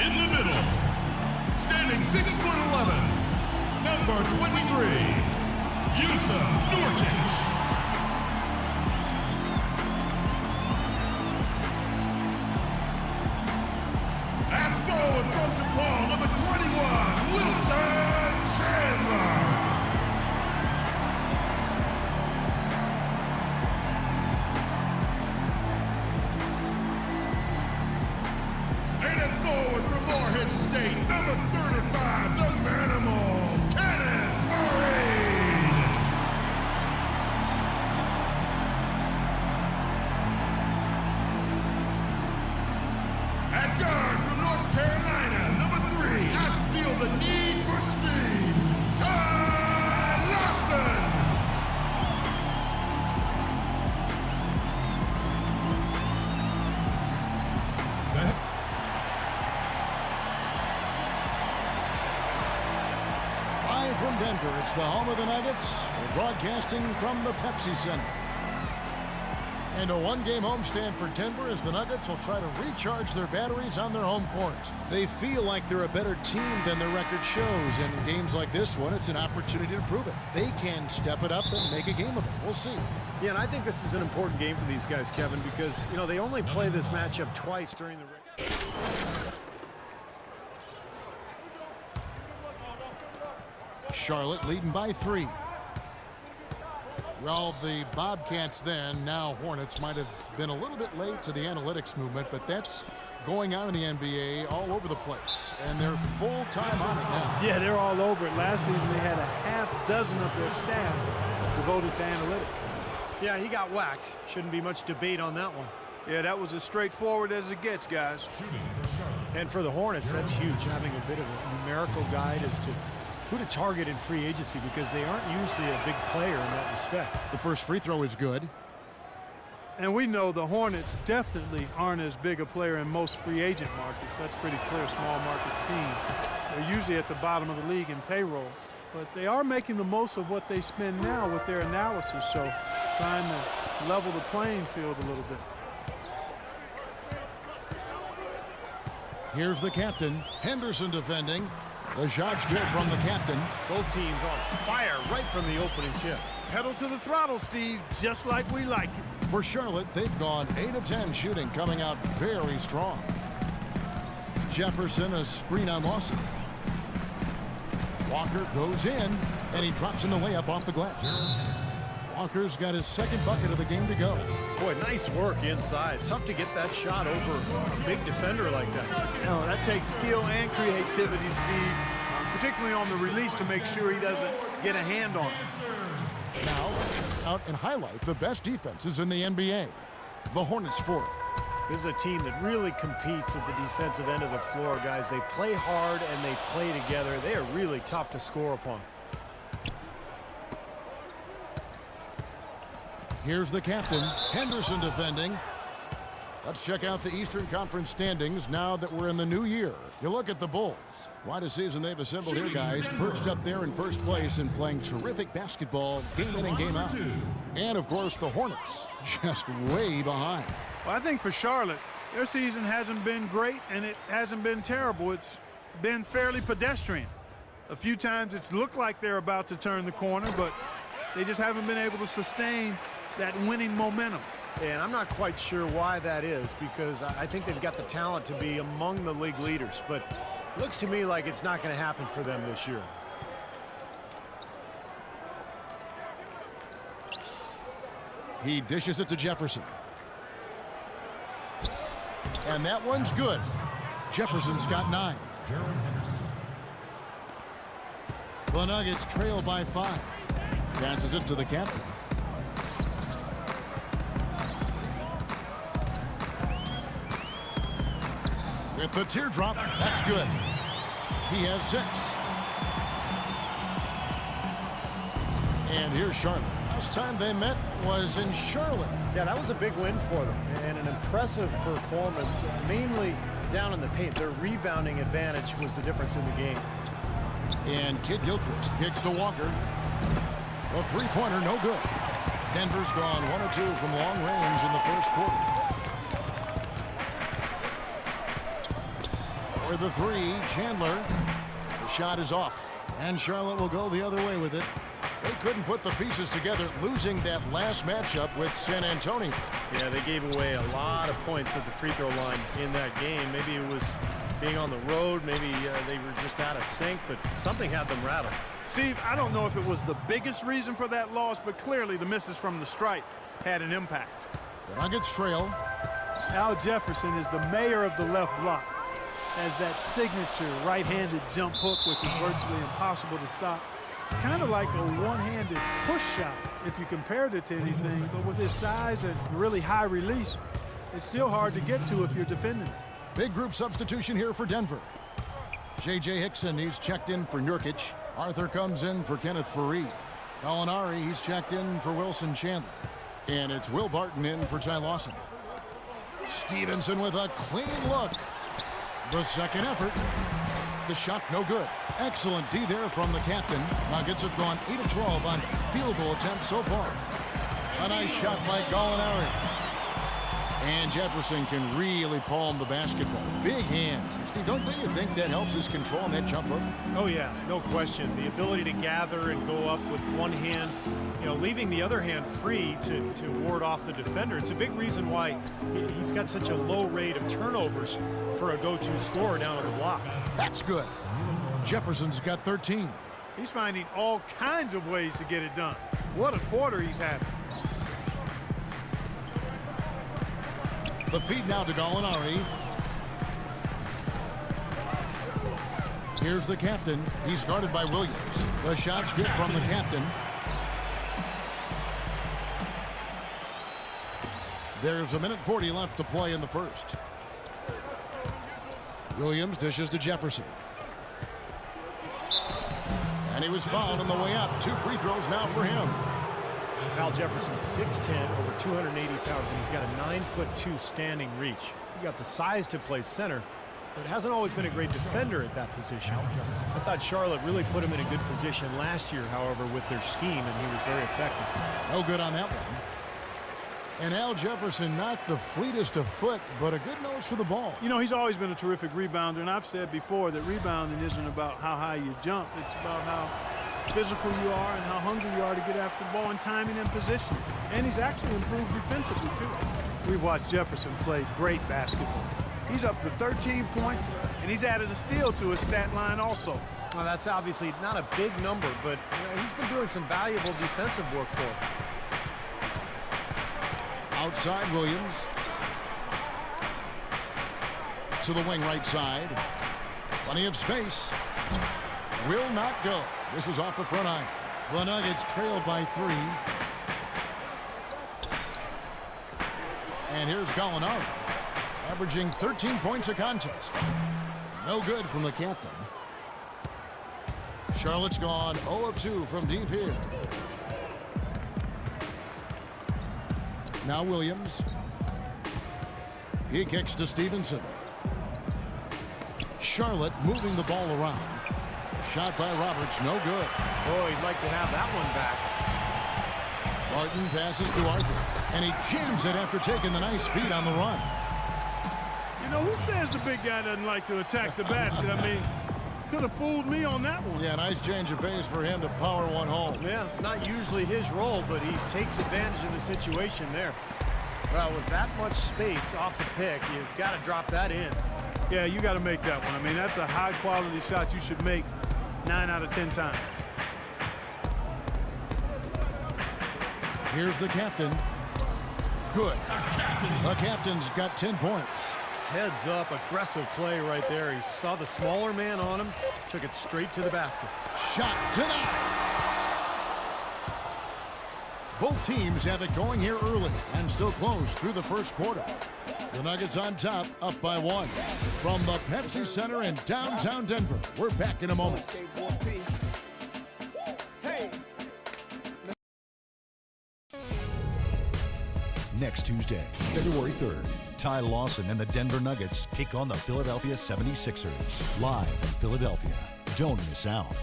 In the middle, standing 6'11", number 23, Yusuf Nurkic. And forward from DePaul, number 21, Wilson Chandler. Forward from Morehead State, number 35, the Manimal, Kenneth Murray. At guard from North Carolina, number 3, I feel the need for speed, Todd Lawson. From Denver, it's the home of the Nuggets. We're broadcasting from the Pepsi Center. And a one-game homestand for Denver as the Nuggets will try to recharge their batteries on their home court. They feel like they're a better team than their record shows, and in games like this one, it's an opportunity to prove it. They can step it up and make a game of it. We'll see. Yeah, and I think this is an important game for these guys, Kevin, because, you know, they only play this matchup twice during the regular. Charlotte leading by 3. Well, the Bobcats then, now Hornets, might have been a little bit late to the analytics movement, but that's going on in the NBA all over the place, and they're full-time on it now. Yeah, they're all over it. Last season, they had a half dozen of their staff devoted to analytics. Yeah, he got whacked. Shouldn't be much debate on that one. Yeah, that was as straightforward as it gets, guys. And for the Hornets, that's huge, having a bit of a numerical guide as to who to target in free agency, because they aren't usually a big player in that respect. The first free throw is good. And we know the Hornets definitely aren't as big a player in most free agent markets. That's pretty clear, small market team. They're usually at the bottom of the league in payroll. But they are making the most of what they spend now with their analysis, so trying to level the playing field a little bit. Here's the captain, Henderson defending. The shot's good from the captain. Both teams on fire right from the opening tip. Pedal to the throttle, Steve, just like we like it. For Charlotte, they've gone 8 of 10 shooting, coming out very strong. Jefferson, a screen on Lawson. Walker goes in, and he drops in the layup off the glass. Walker's got his second bucket of the game to go. Boy, nice work inside. Tough to get that shot over a big defender like that. No, that takes skill and creativity, Steve, particularly on the release to make sure he doesn't get a hand on it. Now, out and highlight the best defenses in the NBA. The Hornets 4th. This is a team that really competes at the defensive end of the floor, guys. They play hard and they play together. They are really tough to score upon. Here's the captain, Henderson defending. Let's check out the Eastern Conference standings now that we're in the new year. You look at the Bulls. Quite a season they've assembled here, guys. Perched up there in first place and playing terrific basketball game in and game out. And, of course, the Hornets just way behind. Well, I think for Charlotte, their season hasn't been great and it hasn't been terrible. It's been fairly pedestrian. A few times it's looked like they're about to turn the corner, but they just haven't been able to sustain that winning momentum. And I'm not quite sure why that is, because I think they've got the talent to be among the league leaders, but it looks to me like it's not going to happen for them this year. He dishes it to Jefferson. And that one's good. Jefferson's got 9. The Nuggets trail by 5. Passes it to the captain. With the teardrop, that's good. He has 6. And here's Charlotte. Last time they met was in Charlotte. Yeah, that was a big win for them, and an impressive performance, mainly down in the paint. Their rebounding advantage was the difference in the game. And Kid Gilchrist kicks to Walker. The three-pointer, no good. Denver's gone 1 or 2 from long range in the first quarter. For the three. Chandler. The shot is off. And Charlotte will go the other way with it. They couldn't put the pieces together, losing that last matchup with San Antonio. Yeah, they gave away a lot of points at the free throw line in that game. Maybe it was being on the road. Maybe they were just out of sync, but something had them rattled. Steve, I don't know if it was the biggest reason for that loss, but clearly the misses from the stripe had an impact. The Nuggets trail. Al Jefferson is the mayor of the left block. Has that signature right-handed jump hook, which is virtually impossible to stop. Kind of like a one-handed push shot if you compared it to anything, but with his size and really high release, it's still hard to get to if you're defending it. Big group substitution here for Denver. J.J. Hickson, he's checked in for Nurkic. Arthur comes in for Kenneth Faried. Gallinari, he's checked in for Wilson Chandler. And it's Will Barton in for Ty Lawson. Stevenson with a clean look. The second effort. The shot no good. Excellent D there from the captain. Nuggets have gone 8 of 12 on field goal attempts so far. A nice shot by Gallinari. And Jefferson can really palm the basketball. Big hands. Steve, don't you think that helps his control on that jump hook? Oh, yeah, no question. The ability to gather and go up with one hand, leaving the other hand free to ward off the defender. It's a big reason why he's got such a low rate of turnovers for a go-to scorer down on the block. That's good. Jefferson's got 13. He's finding all kinds of ways to get it done. What a quarter he's having. The feed now to Gallinari. Here's the captain. He's guarded by Williams. The shot's good from the captain. There's a minute 40 left to play in the first. Williams dishes to Jefferson. And he was fouled on the way up. 2 free throws now for him. Al Jefferson, 6'10", over 280 pounds, and he's got a 9'2" standing reach. He's got the size to play center, but hasn't always been a great defender at that position. I thought Charlotte really put him in a good position last year, however, with their scheme, and he was very effective. No good on that one. And Al Jefferson, not the fleetest of foot, but a good nose for the ball. He's always been a terrific rebounder, and I've said before that rebounding isn't about how high you jump. It's about how physical you are and how hungry you are to get after the ball and timing and positioning. And he's actually improved defensively, too. We've watched Jefferson play great basketball. He's up to 13 points, and he's added a steal to his stat line also. Well, that's obviously not a big number, but he's been doing some valuable defensive work for him. Outside Williams. To the wing right side. Plenty of space. Will not go. This is off the front eye. The Nuggets trail by 3. And here's Gallinari, averaging 13 points a contest. No good from the captain. Charlotte's gone 0 of 2 from deep here. Now Williams. He kicks to Stevenson. Charlotte moving the ball around. Shot by Roberts, no good. Boy, he'd like to have that one back. Barton passes to Arthur, and he jams it after taking the nice feed on the run. Who says the big guy doesn't like to attack the basket? I mean, could have fooled me on that one. Yeah, nice change of pace for him to power one home. Yeah, it's not usually his role, but he takes advantage of the situation there. Well, with that much space off the pick, you've got to drop that in. Yeah, you got to make that one. I mean, that's a high-quality shot you should make 9 out of 10 times. Here's the captain. Good. The captain's got 10 points. Heads up, aggressive play right there. He saw the smaller man on him, took it straight to the basket. Shot denied. Both teams have it going here early and still close through the first quarter. The Nuggets on top, up by 1. From the Pepsi Center in downtown Denver, we're back in a moment. Next Tuesday, February 3rd, Ty Lawson and the Denver Nuggets take on the Philadelphia 76ers. Live in Philadelphia. Don't miss out.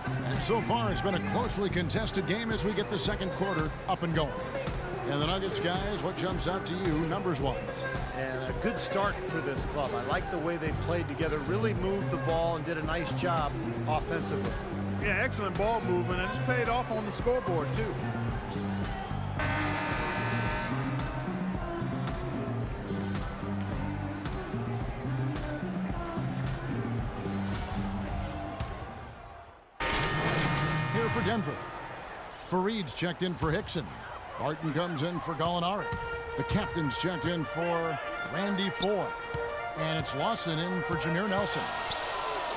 And so far, it's been a closely contested game as we get the second quarter up and going. And the Nuggets, guys, what jumps out to you numbers-wise? And a good start for this club. I like the way they played together, really moved the ball and did a nice job offensively. Yeah, excellent ball movement, and it's paid off on the scoreboard, too. Here for Denver. Fareed's checked in for Hickson. Barton comes in for Gallinari. The captain's checked in for Randy Ford. And it's Lawson in for Jameer Nelson.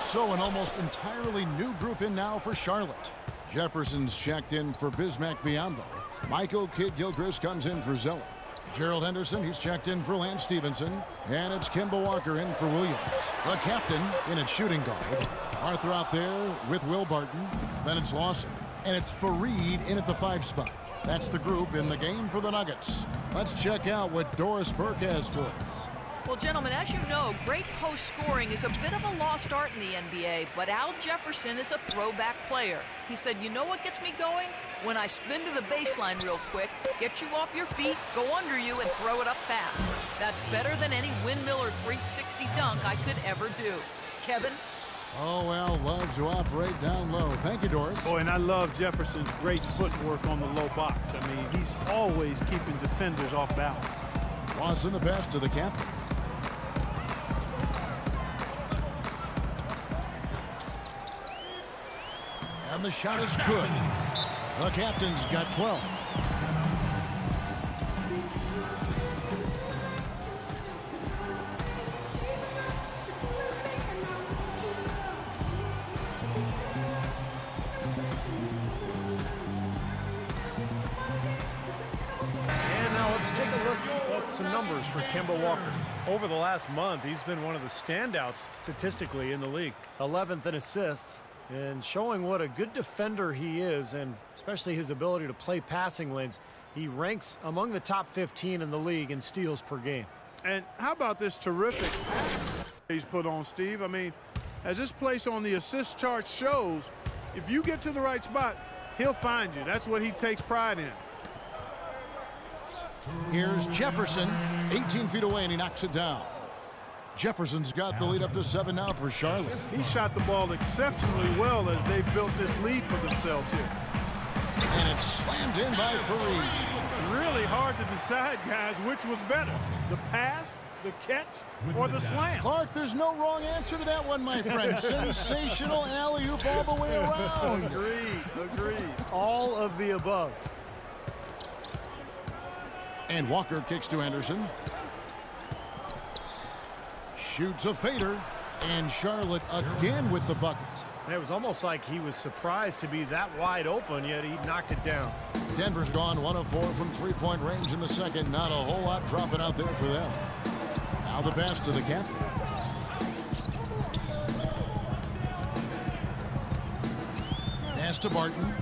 So an almost entirely new group in now for Charlotte. Jefferson's checked in for Bismack Biyombo. Michael Kidd-Gilchrist comes in for Zeller. Gerald Henderson, he's checked in for Lance Stevenson. And it's Kemba Walker in for Williams. The captain in at shooting guard. Arthur out there with Will Barton. Then it's Lawson. And it's Fareed in at the 5 spot. That's the group in the game for the Nuggets. Let's check out what Doris Burke has for us. Well, gentlemen, as you know, great post scoring is a bit of a lost art in the NBA, but Al Jefferson is a throwback player. He said, you know what gets me going? When I spin to the baseline real quick, get you off your feet, go under you, and throw it up fast. That's better than any windmill or 360 dunk I could ever do. Kevin? Oh, well, loves to operate down low. Thank you, Doris. Boy, and I love Jefferson's great footwork on the low box. I mean, he's always keeping defenders off balance. Lawson the pass to the captain. And the shot is good. The captain's got 12. Let's take a look at some numbers for Kemba Walker. Over the last month, he's been one of the standouts statistically in the league. 11th in assists, and showing what a good defender he is, and especially his ability to play passing lanes. He ranks among the top 15 in the league in steals per game. And how about this terrific he's put on, Steve? I mean, as this place on the assist chart shows, if you get to the right spot, he'll find you. That's what he takes pride in. Here's Jefferson, 18 feet away, and he knocks it down. Jefferson's got the lead up to 7 now for Charlotte. He shot the ball exceptionally well as they built this lead for themselves here. And it's slammed in by Fareed. Really hard to decide, guys, which was better, the pass, the catch, or the slam. Clark, there's no wrong answer to that one, my friend. Sensational alley-oop all the way around. Agreed. All of the above. And Walker kicks to Anderson. Shoots a fader. And Charlotte again with the bucket. And it was almost like he was surprised to be that wide open, yet he knocked it down. Denver's gone 1 of 4 from three-point range in the second. Not a whole lot dropping out there for them. Now the pass to the captain. Pass to Barton.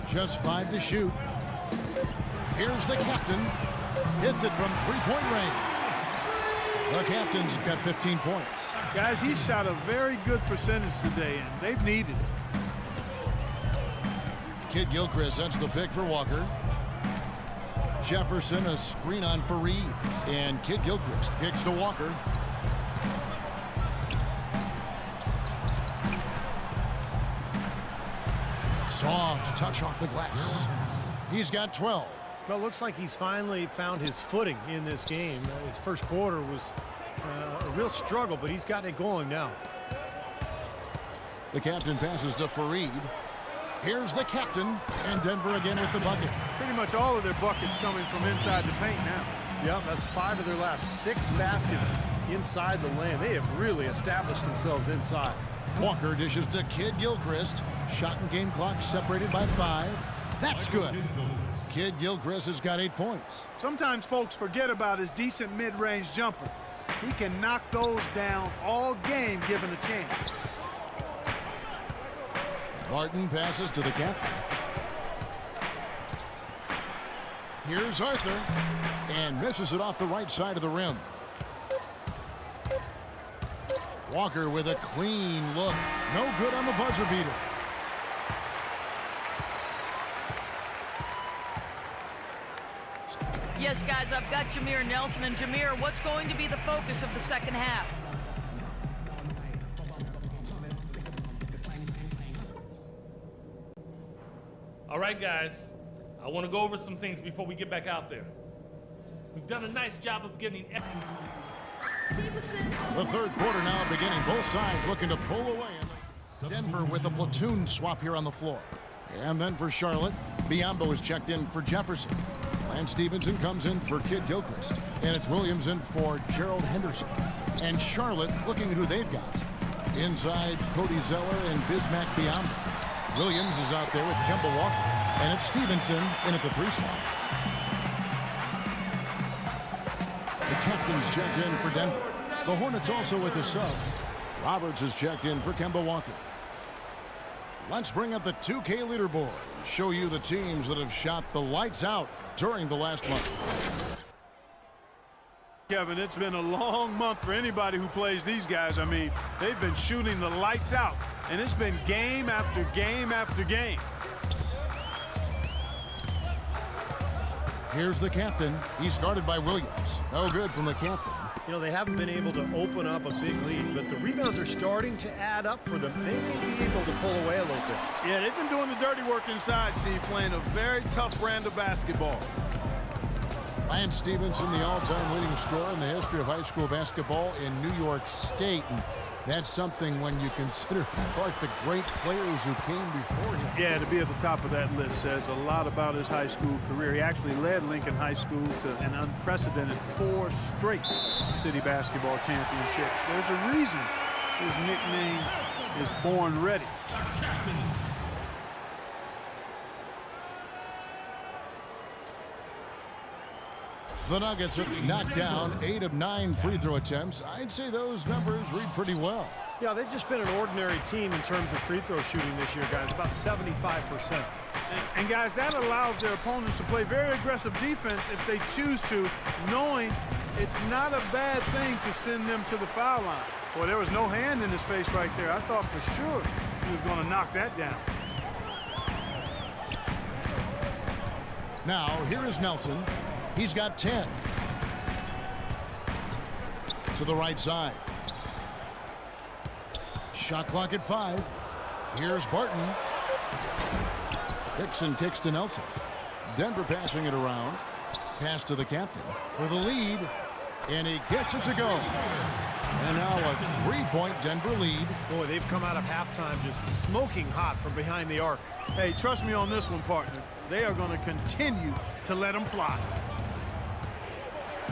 Just 5 to shoot. Here's the captain. Hits it from three-point range. The captain's got 15 points. Guys, he shot a very good percentage today, and they've needed it. Kidd-Gilchrist sets the pick for Walker. Jefferson a screen on Fareed. And Kidd-Gilchrist kicks to Walker. Soft touch off the glass. He's got 12. Well, it looks like he's finally found his footing in this game. His first quarter was a real struggle, but he's gotten it going now. The captain passes to Fareed. Here's the captain, and Denver again with the bucket. Pretty much all of their buckets coming from inside the paint now. Yep, that's 5 of their last 6 baskets inside the lane. They have really established themselves inside. Walker dishes to Kidd-Gilchrist. Shot and game clock separated by 5. That's good. Kidd-Gilchrist has got 8 points. Sometimes folks forget about his decent mid-range jumper. He can knock those down all game given a chance. Barton passes to the captain. Here's Arthur, and misses it off the right side of the rim. Walker with a clean look. No good on the buzzer beater. Yes, guys, I've got Jameer Nelson. And Jameer, what's going to be the focus of the second half? All right, guys, I want to go over some things before we get back out there. We've done a nice job of getting... The third quarter now beginning. Both sides looking to pull away. Denver with a platoon swap here on the floor. And then for Charlotte, Biombo is checked in for Jefferson. Lance Stevenson comes in for Kid Gilchrist. And it's Williams in for Gerald Henderson. And Charlotte looking at who they've got. Inside, Cody Zeller and Bismack Biombo. Williams is out there with Kemba Walker. And it's Stevenson in at the 3 slot. The captain's checked in for Denver. The Hornets also with the sub. Roberts is checked in for Kemba Walker. Let's bring up the 2K leaderboard. Show you the teams that have shot the lights out during the last month. Kevin, it's been a long month for anybody who plays these guys. I mean, they've been shooting the lights out, and it's been game after game after game. Here's the captain. He's guarded by Williams. No good from the captain. You know, they haven't been able to open up a big lead, but the rebounds are starting to add up for them. They may be able to pull away a little bit. Yeah, they've been doing the dirty work inside, Steve, playing a very tough brand of basketball. Lance Stevenson, the all-time leading scorer in the history of high school basketball in New York State. And that's something when you consider Clark the great players who came before him. Yeah, to be at the top of that list says a lot about his high school career. He actually led Lincoln High School to an unprecedented 4 straight city basketball championships. There's a reason his nickname is Born Ready. The Nuggets have knocked down 8 of 9 free throw attempts. I'd say those numbers read pretty well. Yeah, they've just been an ordinary team in terms of free throw shooting this year, guys, about 75%. And guys, that allows their opponents to play very aggressive defense if they choose to, knowing it's not a bad thing to send them to the foul line. Boy, there was no hand in his face right there. I thought for sure he was going to knock that down. Now, here is Nelson. He's got 10. To the right side. Shot clock at 5. Here's Barton. Hickson kicks to Nelson. Denver passing it around. Pass to the captain for the lead. And he gets it to go. And now a 3-point Denver lead. Boy, they've come out of halftime just smoking hot from behind the arc. Hey, trust me on this one, partner. They are going to continue to let them fly.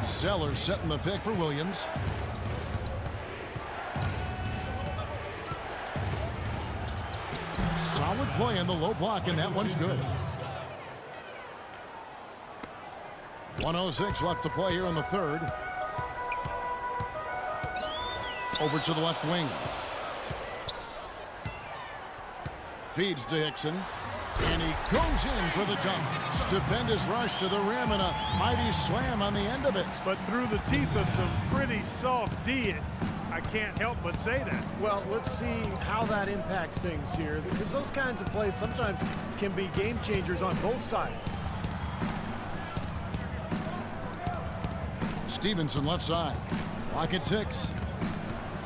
Zeller setting the pick for Williams. Solid play in the low block, and that one's good. 1:06 left to play here in the third. Over to the left wing. Feeds to Hickson. And he goes in for the dunk. Stupendous rush to the rim and a mighty slam on the end of it. But through the teeth of some pretty soft D, I can't help but say that. Well, let's see how that impacts things here, because those kinds of plays sometimes can be game changers on both sides. Stevenson left side. Clock at 6.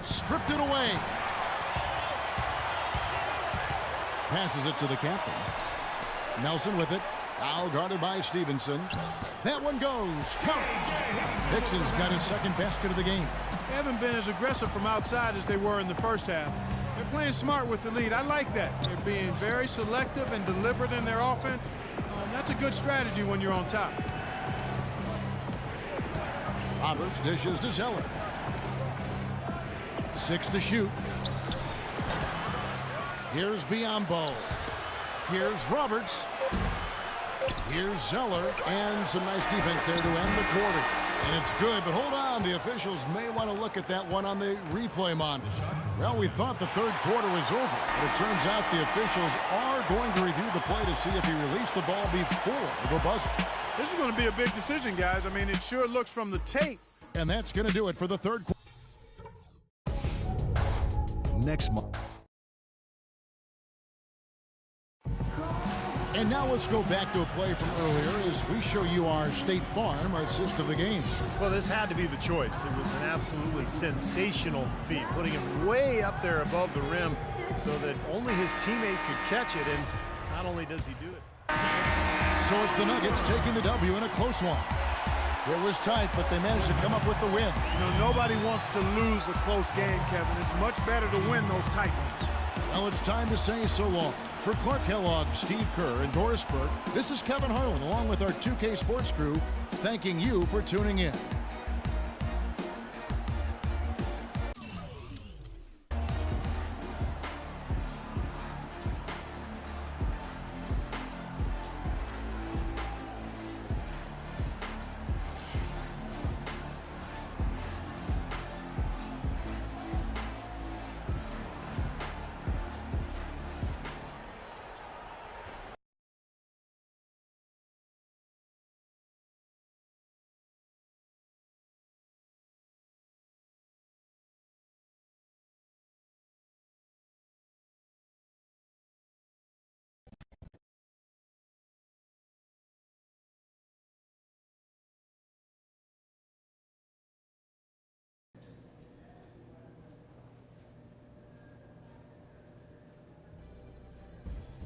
Stripped it away. Passes it to the captain. Nelson with it. Now guarded by Stevenson. That one goes. Count. Hickson's got his second basket of the game. They haven't been as aggressive from outside as they were in the first half. They're playing smart with the lead. I like that. They're being very selective and deliberate in their offense. That's a good strategy when you're on top. Roberts dishes to Zeller. 6 to shoot. Here's Biombo. Here's Roberts. Here's Zeller. And some nice defense there to end the quarter. And it's good, but hold on. The officials may want to look at that one on the replay monitor. Well, we thought the third quarter was over, but it turns out the officials are going to review the play to see if he released the ball before the buzzer. This is going to be a big decision, guys. I mean, it sure looks from the tape. And that's going to do it for the third quarter. next month. And now let's go back to a play from earlier as we show you our State Farm assist of the game. Well, this had to be the choice. It was an absolutely sensational feat, putting him way up there above the rim so that only his teammate could catch it, and not only does he do it. So it's the Nuggets taking the W in a close one. It was tight, but they managed to come up with the win. You know, nobody wants to lose a close game, Kevin. It's much better to win those tight ones. Well, it's time to say so long. For Clark Kellogg, Steve Kerr, and Doris Burke, this is Kevin Harlan along with our 2K Sports crew, thanking you for tuning in.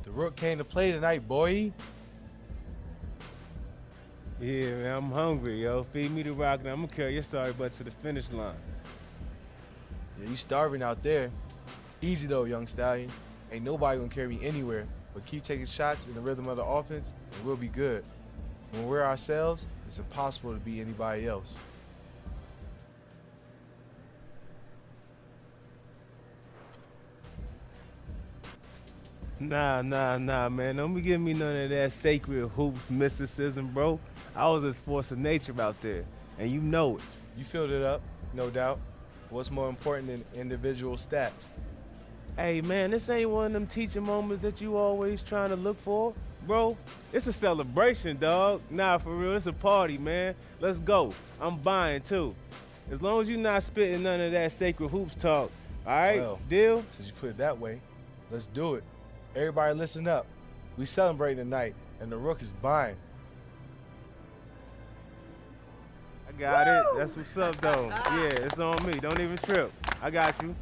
The Rook came to play tonight, boy. Yeah, man, I'm hungry, yo. Feed me the rock, and I'm gonna carry your sorry butt to the finish line. Yeah, you starving out there. Easy though, young stallion. Ain't nobody gonna carry me anywhere, but keep taking shots in the rhythm of the offense, and we'll be good. When we're ourselves, it's impossible to be anybody else. Nah, man. Don't be giving me none of that sacred hoops mysticism, bro. I was a force of nature out there, and you know it. You filled it up, no doubt. What's more important than individual stats? Hey, man, this ain't one of them teaching moments that you always trying to look for, bro. It's a celebration, dog. Nah, for real, it's a party, man. Let's go. I'm buying, too. As long as you not spitting none of that sacred hoops talk, all right? Well, Deal? since you put it that way, let's do it. Everybody listen up. We celebrating tonight, and the Rook is buying. I got it. That's what's up, though. Yeah, it's on me. Don't even trip. I got you.